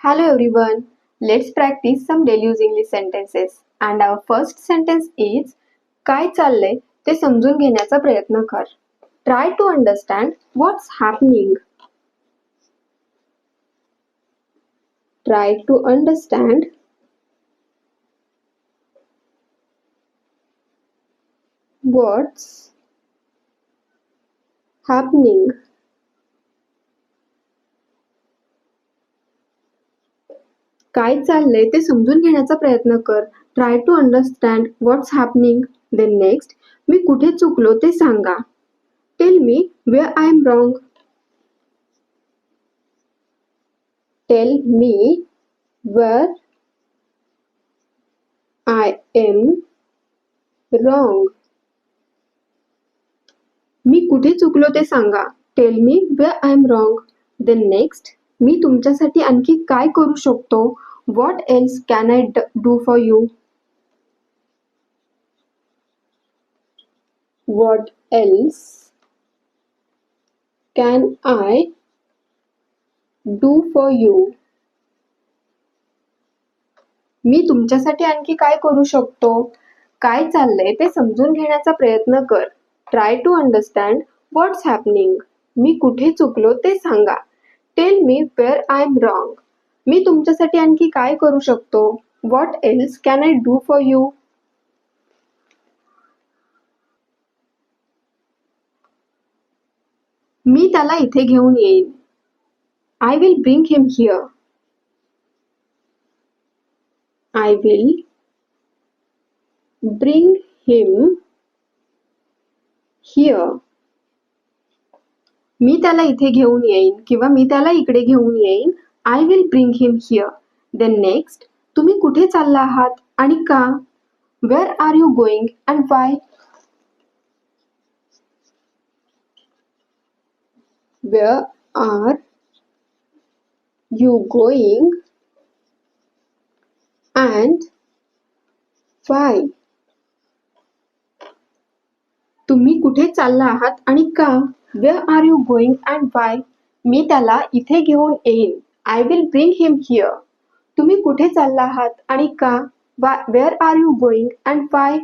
Hello everyone. Let's practice some daily use English sentences. And our first sentence is काय चाललंय ते समजून घेण्याचा प्रयत्न कर. Try to understand what's happening. Try to understand what's happening. काय चाललंय ते समजून घेण्याचा प्रयत्न कर. Try to understand what's happening. Then next, मी कुठे चुकलो ते सांगा. Tell me where I am wrong. Tell me where I am wrong. मी कुठे चुकलो ते सांगा. Tell me where I am wrong. Then next, मी तुमच्यासाठी आणखी काय करू शकतो. What else can I do for you. What else can I do for you. मी तुमच्यासाठी आणखी काय करू शकतो. काय चाललंय ते समजून घेण्याचा प्रयत्न कर. Try to understand what's happening. मी कुठे चुकलो ते सांगा. Tell me where I am wrong. मी तुमच्यासाठी आणखी काय करू शकतो. What else can I do for you. मी त्याला इथे घेऊन येईन. I will bring him here. I will bring him here. मी त्याला इथे घेऊन येईन किंवा मी त्याला इकडे घेऊन येईन. I will bring him here. Then next, तुम्ही कुठे चालला आहात आणि का. Where are you going and why. Where are you going and why. तुम्ही कुठे चालला आहात आणि का. Where are you going and why. मी त्याला इथे घेऊन येईन. I will bring him here. तुम्ही कुठे चालला आहात आणि का. Where are you going and Y.